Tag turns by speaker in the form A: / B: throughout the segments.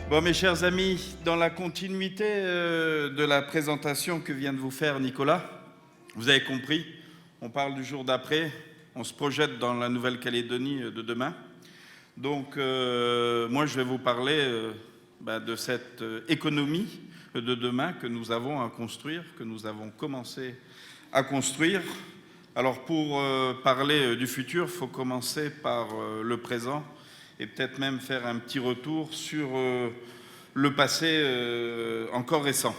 A: Bon, mes chers amis, dans la continuité de la présentation que vient de vous faire Nicolas, vous avez compris, on parle du jour d'après, on se projette dans la Nouvelle-Calédonie de demain. Donc, moi, je vais vous parler de cette économie de demain que nous avons à construire, que nous avons commencé à construire. Alors, pour parler du futur, il faut commencer par le présent et peut-être même faire un petit retour sur le passé encore récent.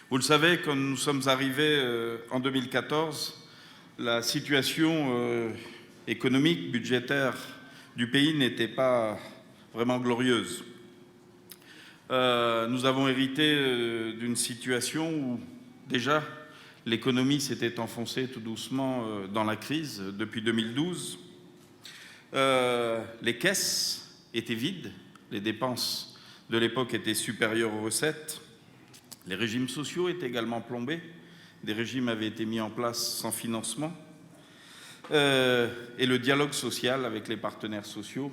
A: Vous le savez, quand nous sommes arrivés en 2014, la situation économique, budgétaire du pays n'était pas vraiment glorieuse. Nous avons hérité d'une situation où déjà l'économie s'était enfoncée tout doucement dans la crise depuis 2012. Les caisses étaient vides, les dépenses de l'époque étaient supérieures aux recettes, les régimes sociaux étaient également plombés, des régimes avaient été mis en place sans financement, et le dialogue social avec les partenaires sociaux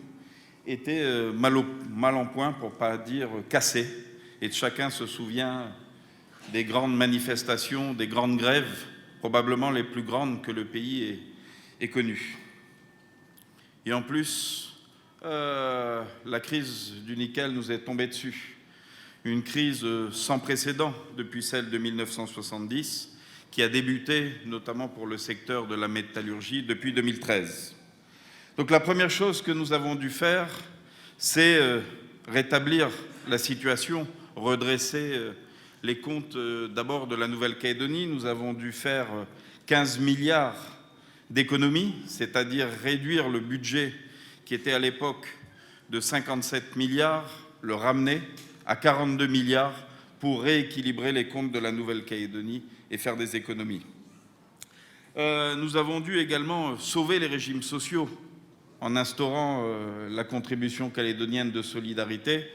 A: était mal en point, pour ne pas dire cassé, et chacun se souvient des grandes manifestations, des grandes grèves, probablement les plus grandes que le pays ait connues. Et en plus, la crise du nickel nous est tombée dessus. Une crise sans précédent depuis celle de 1970, qui a débuté notamment pour le secteur de la métallurgie depuis 2013. Donc la première chose que nous avons dû faire, c'est rétablir la situation, redresser les comptes d'abord de la Nouvelle-Calédonie. Nous avons dû faire 15 milliards d'économies, c'est-à-dire réduire le budget qui était à l'époque de 57 milliards, le ramener à 42 milliards pour rééquilibrer les comptes de la Nouvelle-Calédonie et faire des économies. Nous avons dû également sauver les régimes sociaux en instaurant la contribution calédonienne de solidarité,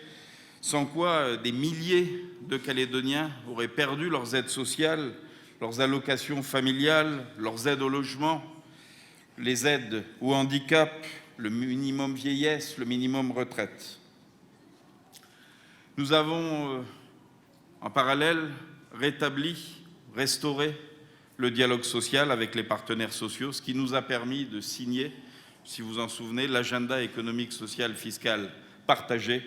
A: sans quoi des milliers de Calédoniens auraient perdu leurs aides sociales, leurs allocations familiales, leurs aides au logement, les aides au handicap, le minimum vieillesse, le minimum retraite. Nous avons, en parallèle, restauré le dialogue social avec les partenaires sociaux, ce qui nous a permis de signer, si vous en souvenez, l'agenda économique, social, fiscal partagé,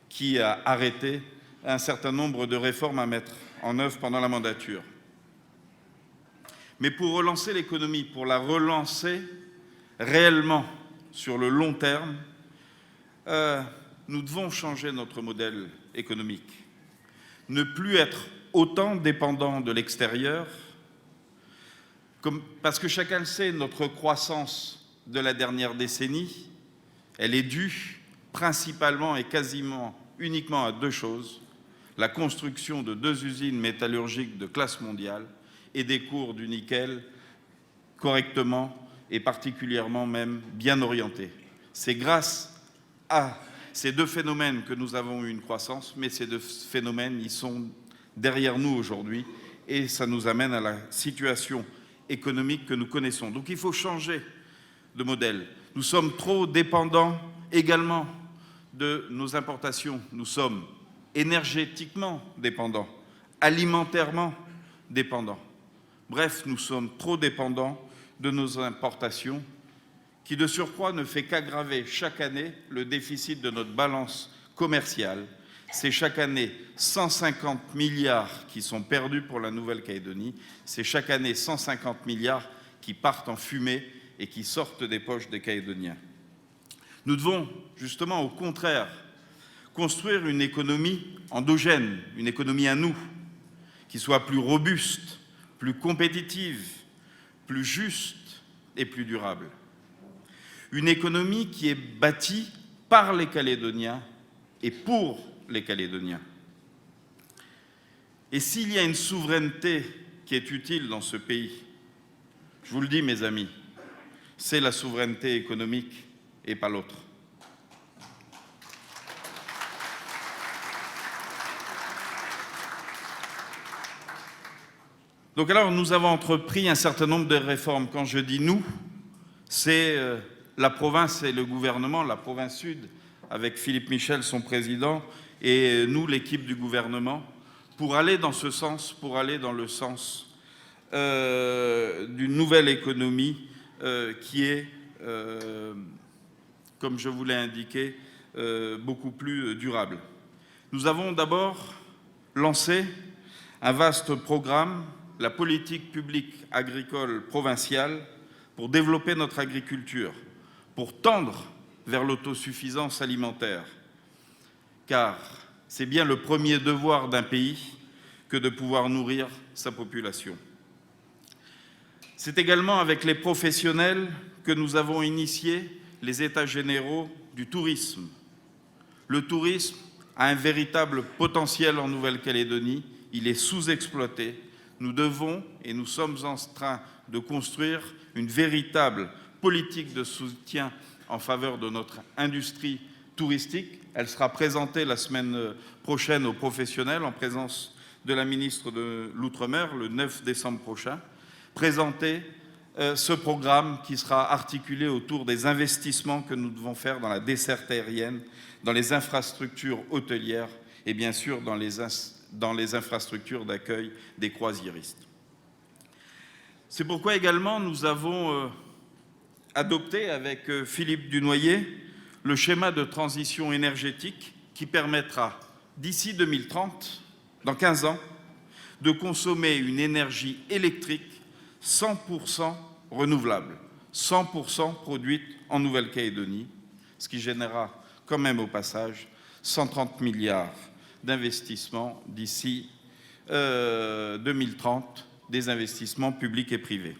A: qui a arrêté un certain nombre de réformes à mettre en œuvre pendant la mandature. Mais pour relancer l'économie, pour la relancer réellement sur le long terme, nous devons changer notre modèle économique. Ne plus être autant dépendant de l'extérieur, parce que chacun le sait, notre croissance de la dernière décennie, elle est due principalement et quasiment uniquement à deux choses: la construction de 2 usines métallurgiques de classe mondiale et des cours du nickel correctement et particulièrement même bien orientés. C'est grâce à ces deux phénomènes que nous avons eu une croissance, mais ces deux phénomènes, ils sont derrière nous aujourd'hui et ça nous amène à la situation économique que nous connaissons. Donc il faut changer de modèle. Nous sommes trop dépendants également de nos importations. Nous sommes énergétiquement dépendants, alimentairement dépendants. Bref, nous sommes trop dépendants de nos importations, qui de surcroît ne fait qu'aggraver chaque année le déficit de notre balance commerciale. C'est chaque année 150 milliards qui sont perdus pour la Nouvelle-Calédonie. C'est chaque année 150 milliards qui partent en fumée et qui sortent des poches des Calédoniens. Nous devons justement, au contraire, construire une économie endogène, une économie à nous, qui soit plus robuste, plus compétitive, plus juste et plus durable. Une économie qui est bâtie par les Calédoniens et pour les Calédoniens. Et s'il y a une souveraineté qui est utile dans ce pays, je vous le dis, mes amis, c'est la souveraineté économique et pas l'autre. Donc alors, nous avons entrepris un certain nombre de réformes. Quand je dis « nous », c'est la province et le gouvernement, la province sud, avec Philippe Michel, son président, et nous, l'équipe du gouvernement, pour aller dans ce sens, pour aller dans le sens d'une nouvelle économie qui est, comme je vous l'ai indiqué, beaucoup plus durable. Nous avons d'abord lancé un vaste programme, la politique publique agricole provinciale, pour développer notre agriculture, pour tendre vers l'autosuffisance alimentaire, car c'est bien le premier devoir d'un pays que de pouvoir nourrir sa population. C'est également avec les professionnels que nous avons initié les États généraux du tourisme. Le tourisme a un véritable potentiel en Nouvelle-Calédonie, il est sous-exploité. Nous devons et nous sommes en train de construire une véritable politique de soutien en faveur de notre industrie touristique. Elle sera présentée la semaine prochaine aux professionnels en présence de la ministre de l'Outre-mer le 9 décembre prochain. Présenter ce programme qui sera articulé autour des investissements que nous devons faire dans la desserte aérienne, dans les infrastructures hôtelières et bien sûr dans les infrastructures d'accueil des croisiéristes. C'est pourquoi également nous avons adopté avec Philippe Dunoyer le schéma de transition énergétique qui permettra d'ici 2030, dans 15 ans, de consommer une énergie électrique 100% renouvelable, 100% produite en Nouvelle-Calédonie, ce qui générera quand même au passage 130 milliards d'investissements d'ici 2030, des investissements publics et privés.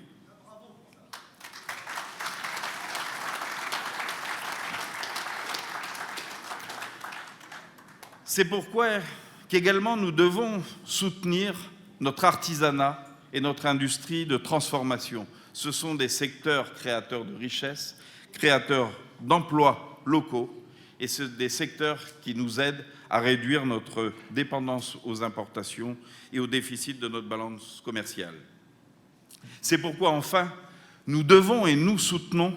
A: C'est pourquoi qu'également nous devons soutenir notre artisanat et notre industrie de transformation. Ce sont des secteurs créateurs de richesses, créateurs d'emplois locaux, et c'est des secteurs qui nous aident à réduire notre dépendance aux importations et au déficit de notre balance commerciale. C'est pourquoi, enfin, nous devons et nous soutenons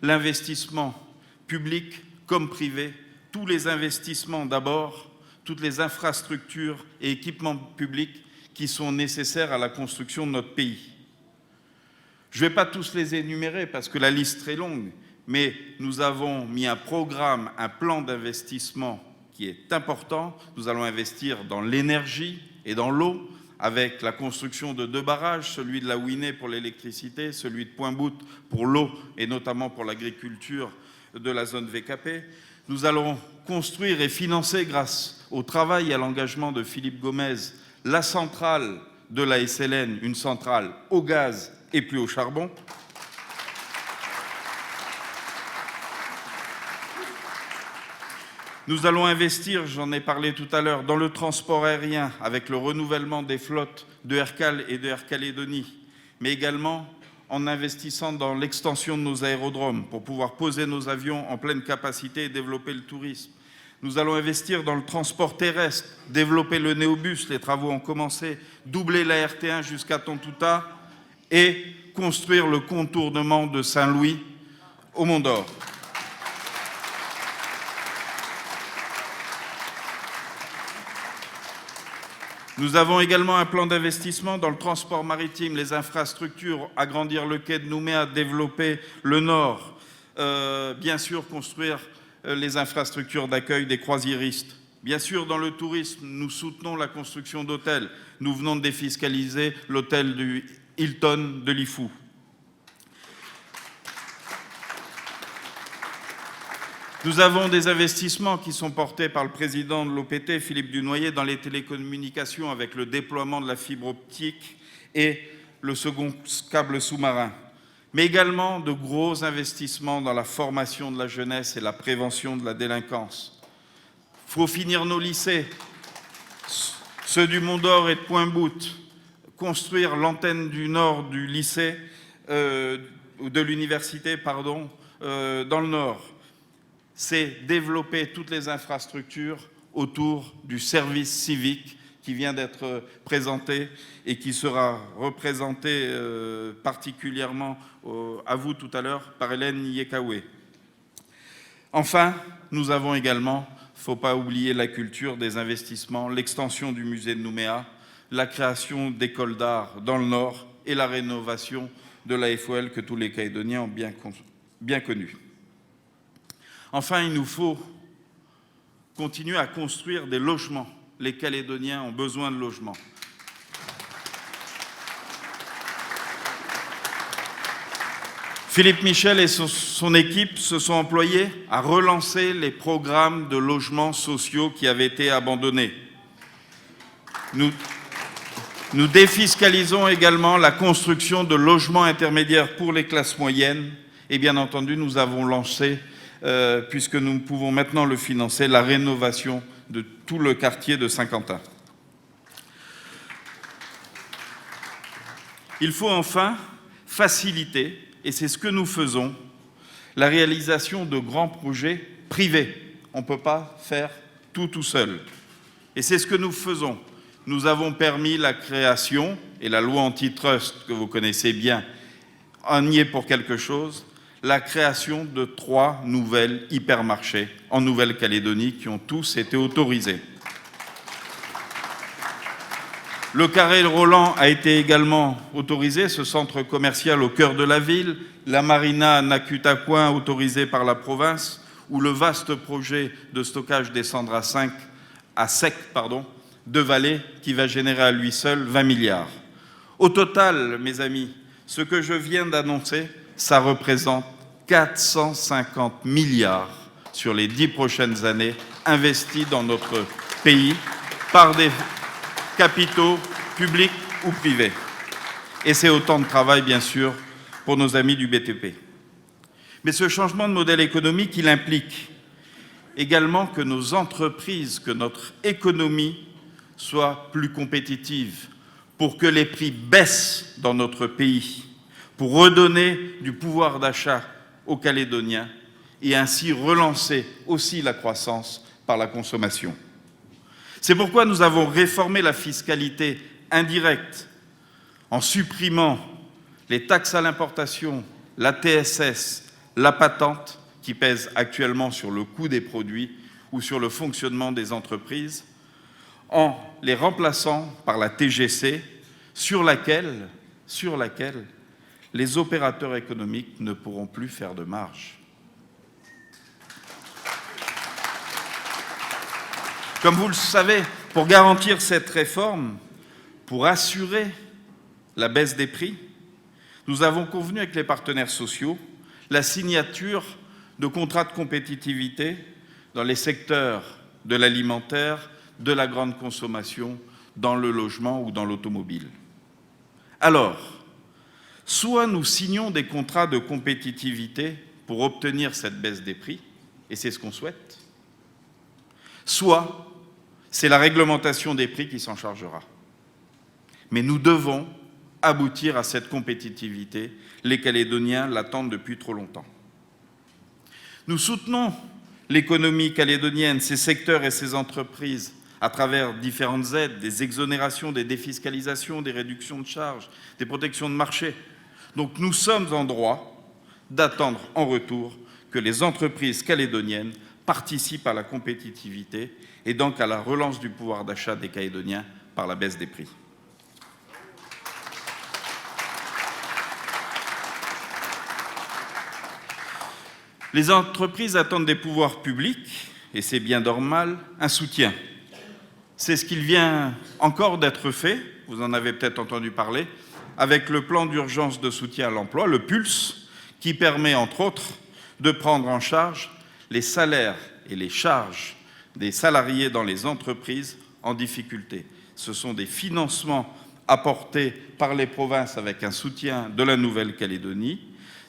A: l'investissement public comme privé, tous les investissements d'abord, toutes les infrastructures et équipements publics qui sont nécessaires à la construction de notre pays. Je ne vais pas tous les énumérer parce que la liste est très longue, mais nous avons mis un programme, un plan d'investissement qui est important. Nous allons investir dans l'énergie et dans l'eau, avec la construction de 2 barrages, celui de la Ouiné pour l'électricité, celui de Pointe-Bout pour l'eau et notamment pour l'agriculture de la zone VKP. Nous allons construire et financer, grâce au travail et à l'engagement de Philippe Gomez, la centrale de la SLN, une centrale au gaz et plus au charbon. Nous allons investir, j'en ai parlé tout à l'heure, dans le transport aérien avec le renouvellement des flottes de Aircal et de Air Calédonie, mais également en investissant dans l'extension de nos aérodromes pour pouvoir poser nos avions en pleine capacité et développer le tourisme. Nous allons investir dans le transport terrestre, développer le néobus, les travaux ont commencé, doubler la RT1 jusqu'à Tontouta et construire le contournement de Saint-Louis au Mont-d'Or. Nous avons également un plan d'investissement dans le transport maritime, les infrastructures, agrandir le quai de Nouméa, développer le nord, bien sûr construire les infrastructures d'accueil des croisiéristes. Bien sûr, dans le tourisme, nous soutenons la construction d'hôtels. Nous venons de défiscaliser l'hôtel du Hilton de Lifou. Nous avons des investissements qui sont portés par le président de l'OPT, Philippe Dunoyer, dans les télécommunications avec le déploiement de la fibre optique et le second câble sous-marin, mais également de gros investissements dans la formation de la jeunesse et la prévention de la délinquance. Il faut finir nos lycées, ceux du Mont-d'Or et de Pointe-Bout, construire l'antenne du nord du lycée, de l'université, dans le nord. C'est développer toutes les infrastructures autour du service civique qui vient d'être présenté et qui sera représenté particulièrement à vous tout à l'heure par Hélène Yekawé. Enfin, nous avons également ne faut pas oublier la culture, des investissements, l'extension du musée de Nouméa, la création d'écoles d'art dans le Nord et la rénovation de la FOL que tous les Calédoniens ont bien connue. Enfin, il nous faut continuer à construire des logements. Les Calédoniens ont besoin de logements. Philippe Michel et son équipe se sont employés à relancer les programmes de logements sociaux qui avaient été abandonnés. Nous défiscalisons également la construction de logements intermédiaires pour les classes moyennes et bien entendu nous avons lancé, puisque nous pouvons maintenant le financer, la rénovation de tout le quartier de Saint-Quentin. Il faut enfin faciliter, et c'est ce que nous faisons, la réalisation de grands projets privés. On ne peut pas faire tout seul. Et c'est ce que nous faisons. Nous avons permis la création, et la loi antitrust que vous connaissez bien en y est pour quelque chose, la création de 3 nouvelles hypermarchés en Nouvelle-Calédonie qui ont tous été autorisés. Le Carré Roland a été également autorisé, ce centre commercial au cœur de la ville, la marina à Nakutaquin autorisée par la province, ou le vaste projet de stockage des cendres à sec de Vallée qui va générer à lui seul 20 milliards. Au total, mes amis, ce que je viens d'annoncer, ça représente 450 milliards sur les 10 prochaines années investis dans notre pays par des capitaux publics ou privés. Et c'est autant de travail, bien sûr, pour nos amis du BTP. Mais ce changement de modèle économique, il implique également que nos entreprises, que notre économie soit plus compétitive, pour que les prix baissent dans notre pays, pour redonner du pouvoir d'achat aux Calédoniens et ainsi relancer aussi la croissance par la consommation. C'est pourquoi nous avons réformé la fiscalité indirecte en supprimant les taxes à l'importation, la TSS, la patente qui pèsent actuellement sur le coût des produits ou sur le fonctionnement des entreprises, en les remplaçant par la TGC sur laquelle les opérateurs économiques ne pourront plus faire de marge. Comme vous le savez, pour garantir cette réforme, pour assurer la baisse des prix, nous avons convenu avec les partenaires sociaux la signature de contrats de compétitivité dans les secteurs de l'alimentaire, de la grande consommation, dans le logement ou dans l'automobile. Alors, soit nous signons des contrats de compétitivité pour obtenir cette baisse des prix, et c'est ce qu'on souhaite, soit c'est la réglementation des prix qui s'en chargera. Mais nous devons aboutir à cette compétitivité. Les Calédoniens l'attendent depuis trop longtemps. Nous soutenons l'économie calédonienne, ses secteurs et ses entreprises à travers différentes aides, des exonérations, des défiscalisations, des réductions de charges, des protections de marché. Donc nous sommes en droit d'attendre en retour que les entreprises calédoniennes participent à la compétitivité et donc à la relance du pouvoir d'achat des Calédoniens par la baisse des prix. Les entreprises attendent des pouvoirs publics, et c'est bien normal, un soutien. C'est ce qu'il vient encore d'être fait, vous en avez peut-être entendu parler, avec le plan d'urgence de soutien à l'emploi, le PULSE, qui permet, entre autres, de prendre en charge les salaires et les charges des salariés dans les entreprises en difficulté. Ce sont des financements apportés par les provinces avec un soutien de la Nouvelle-Calédonie.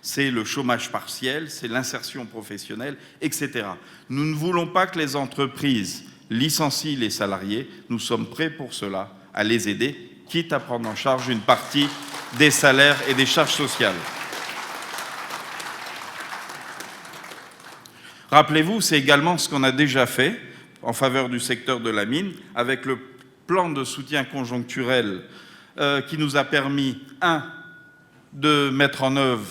A: C'est le chômage partiel, c'est l'insertion professionnelle, etc. Nous ne voulons pas que les entreprises licencient les salariés. Nous sommes prêts pour cela, à les aider, quitte à prendre en charge une partie des salaires et des charges sociales. Rappelez-vous, c'est également ce qu'on a déjà fait en faveur du secteur de la mine, avec le plan de soutien conjoncturel qui nous a permis, de mettre en œuvre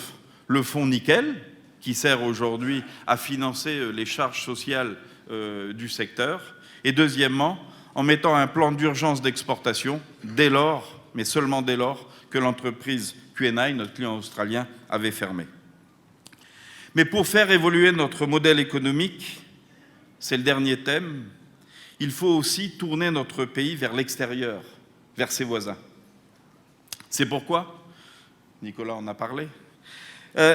A: le fonds nickel, qui sert aujourd'hui à financer les charges sociales du secteur. Et deuxièmement, en mettant un plan d'urgence d'exportation dès lors, mais seulement dès lors, que l'entreprise QNI, notre client australien, avait fermé. Mais pour faire évoluer notre modèle économique, c'est le dernier thème, il faut aussi tourner notre pays vers l'extérieur, vers ses voisins. C'est pourquoi, Nicolas en a parlé,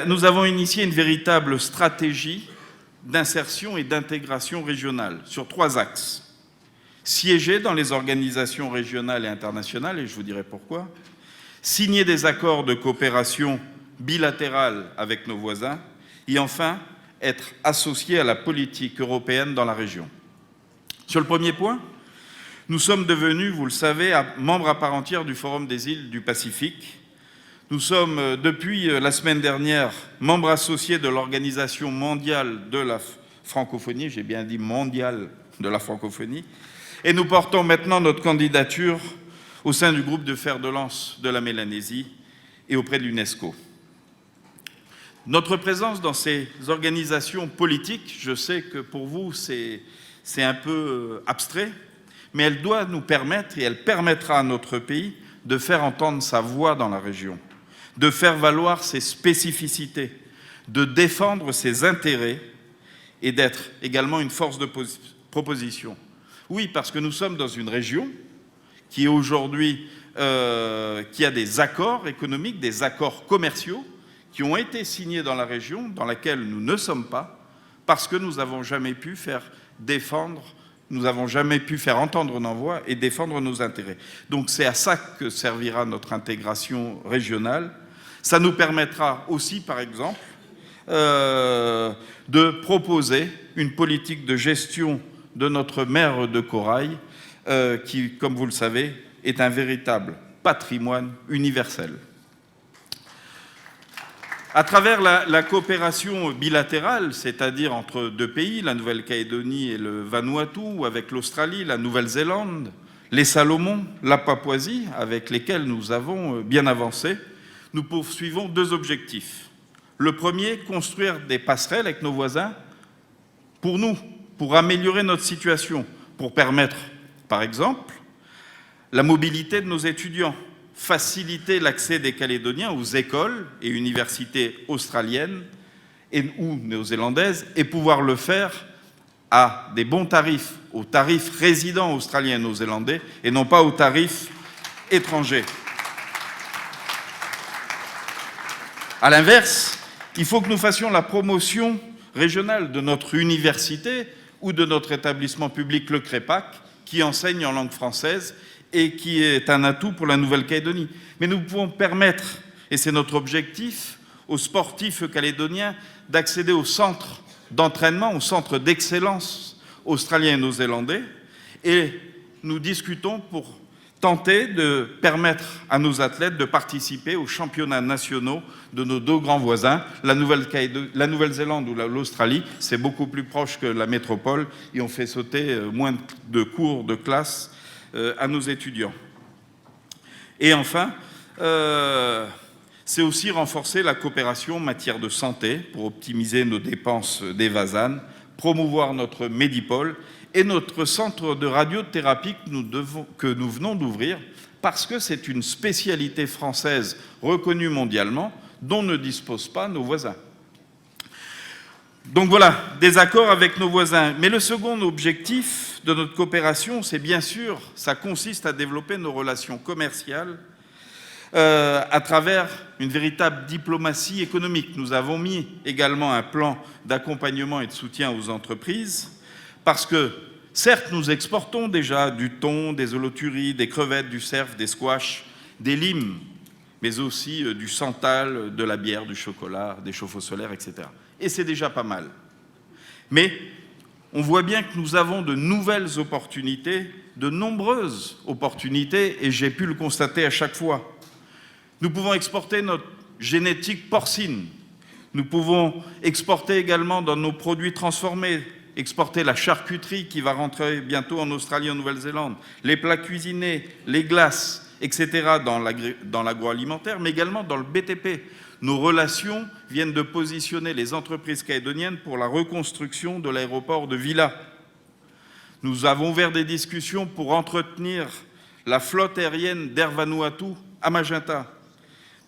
A: nous avons initié une véritable stratégie d'insertion et d'intégration régionale sur 3 axes. Siéger dans les organisations régionales et internationales, et je vous dirai pourquoi, signer des accords de coopération bilatérale avec nos voisins, et enfin, être associé à la politique européenne dans la région. Sur le premier point, nous sommes devenus, vous le savez, membres à part entière du Forum des îles du Pacifique. Nous sommes, depuis la semaine dernière, membres associés de l'Organisation mondiale de la francophonie, j'ai bien dit mondiale de la francophonie, et nous portons maintenant notre candidature au sein du groupe de fer de lance de la Mélanésie et auprès de l'UNESCO. Notre présence dans ces organisations politiques, je sais que pour vous c'est un peu abstrait, mais elle doit nous permettre, et elle permettra à notre pays de faire entendre sa voix dans la région, de faire valoir ses spécificités, de défendre ses intérêts et d'être également une force de proposition. Oui, parce que nous sommes dans une région qui aujourd'hui qui a des accords économiques, des accords commerciaux qui ont été signés dans la région, dans laquelle nous ne sommes pas, parce que nous n'avons jamais pu faire défendre, nous n'avons jamais pu faire entendre nos voix et défendre nos intérêts. Donc c'est à ça que servira notre intégration régionale. Ça nous permettra aussi, par exemple, de proposer une politique de gestion de notre mer de corail qui, comme vous le savez, est un véritable patrimoine universel. À travers la coopération bilatérale, c'est-à-dire entre 2 pays, la Nouvelle-Calédonie et le Vanuatu, ou avec l'Australie, la Nouvelle-Zélande, les Salomon, la Papouasie, avec lesquels nous avons bien avancé, nous poursuivons 2 objectifs. Le premier, construire des passerelles avec nos voisins pour nous, pour améliorer notre situation, pour permettre, par exemple, la mobilité de nos étudiants, faciliter l'accès des Calédoniens aux écoles et universités australiennes ou néo-zélandaises et pouvoir le faire à des bons tarifs, aux tarifs résidents australiens et néo-zélandais et non pas aux tarifs étrangers. À l'inverse, il faut que nous fassions la promotion régionale de notre université ou de notre établissement public Le Crépac qui enseigne en langue française et qui est un atout pour la Nouvelle-Calédonie. Mais nous pouvons permettre, et c'est notre objectif, aux sportifs calédoniens d'accéder aux centres d'entraînement, aux centres d'excellence australiens et néo-zélandais, et nous discutons pour tenter de permettre à nos athlètes de participer aux championnats nationaux de nos 2 grands voisins, la Nouvelle-Zélande ou l'Australie. C'est beaucoup plus proche que la métropole et on fait sauter moins de cours de classe à nos étudiants. Et enfin, c'est aussi renforcer la coopération en matière de santé pour optimiser nos dépenses d'Evasan, promouvoir notre Médipôle et notre centre de radiothérapie que nous venons d'ouvrir parce que c'est une spécialité française reconnue mondialement dont ne disposent pas nos voisins. Donc voilà, des accords avec nos voisins. Mais le second objectif de notre coopération, c'est bien sûr, ça consiste à développer nos relations commerciales à travers une véritable diplomatie économique. Nous avons mis également un plan d'accompagnement et de soutien aux entreprises parce que, certes, nous exportons déjà du thon, des holoturies, des crevettes, du cerf, des squash, des limes, mais aussi du santal, de la bière, du chocolat, des chauffe-eau solaires, etc. Et c'est déjà pas mal. Mais on voit bien que nous avons de nouvelles opportunités, de nombreuses opportunités, et j'ai pu le constater à chaque fois. Nous pouvons exporter notre génétique porcine. Nous pouvons exporter également dans nos produits transformés, exporter la charcuterie qui va rentrer bientôt en Australie et en Nouvelle-Zélande, les plats cuisinés, les glaces, etc. dans l'agroalimentaire, mais également dans le BTP. Nos relations viennent de positionner les entreprises calédoniennes pour la reconstruction de l'aéroport de Vila. Nous avons ouvert des discussions pour entretenir la flotte aérienne d'Air Vanuatu à Magenta.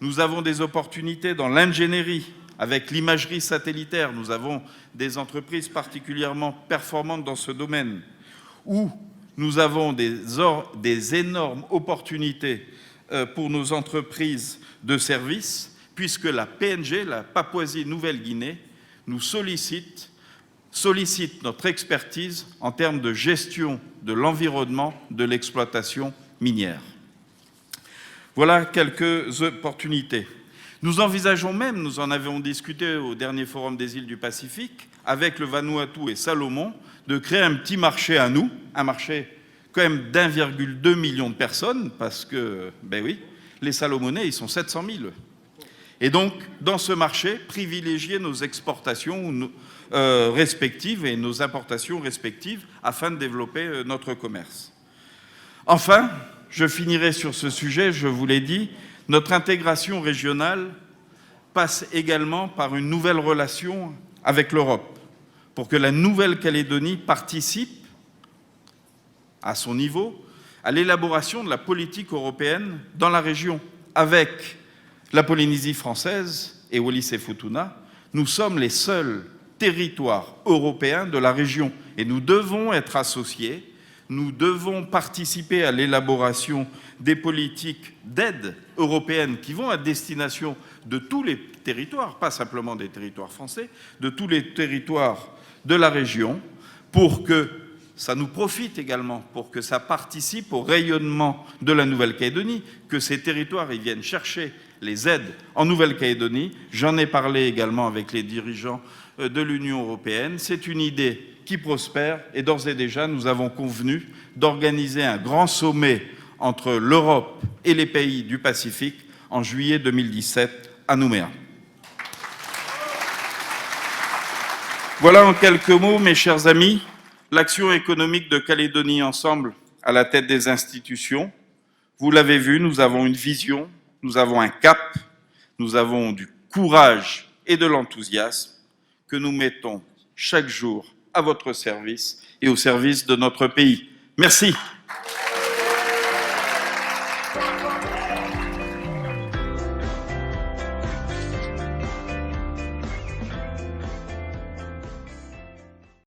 A: Nous avons des opportunités dans l'ingénierie avec l'imagerie satellitaire. Nous avons des entreprises particulièrement performantes dans ce domaine. Où nous avons des énormes opportunités pour nos entreprises de services, puisque la PNG, la Papouasie-Nouvelle-Guinée, nous sollicite notre expertise en termes de gestion de l'environnement de l'exploitation minière. Voilà quelques opportunités. Nous envisageons même, nous en avons discuté au dernier Forum des îles du Pacifique, avec le Vanuatu et Salomon, de créer un petit marché à nous, un marché quand même d'1,2 million de personnes, parce que, ben oui, les Salomonais, ils sont 700 000. Et donc, dans ce marché, privilégier nos exportations respectives et nos importations respectives afin de développer notre commerce. Enfin, je finirai sur ce sujet, je vous l'ai dit, notre intégration régionale passe également par une nouvelle relation avec l'Europe, pour que la Nouvelle-Calédonie participe, à son niveau, à l'élaboration de la politique européenne dans la région. Avec la Polynésie française et Wallis-et-Futuna, nous sommes les seuls territoires européens de la région et nous devons être associés, nous devons participer à l'élaboration des politiques d'aide européennes qui vont à destination de tous les territoires, pas simplement des territoires français, de tous les territoires de la région, pour que ça nous profite également, pour que ça participe au rayonnement de la Nouvelle-Calédonie, que ces territoires ils viennent chercher les aides en Nouvelle-Calédonie. J'en ai parlé également avec les dirigeants de l'Union européenne. C'est une idée qui prospère et d'ores et déjà, nous avons convenu d'organiser un grand sommet entre l'Europe et les pays du Pacifique en juillet 2017 à Nouméa. Voilà en quelques mots, mes chers amis, l'action économique de Calédonie Ensemble à la tête des institutions. Vous l'avez vu, nous avons une vision, nous avons un cap, nous avons du courage et de l'enthousiasme que nous mettons chaque jour à votre service et au service de notre pays. Merci.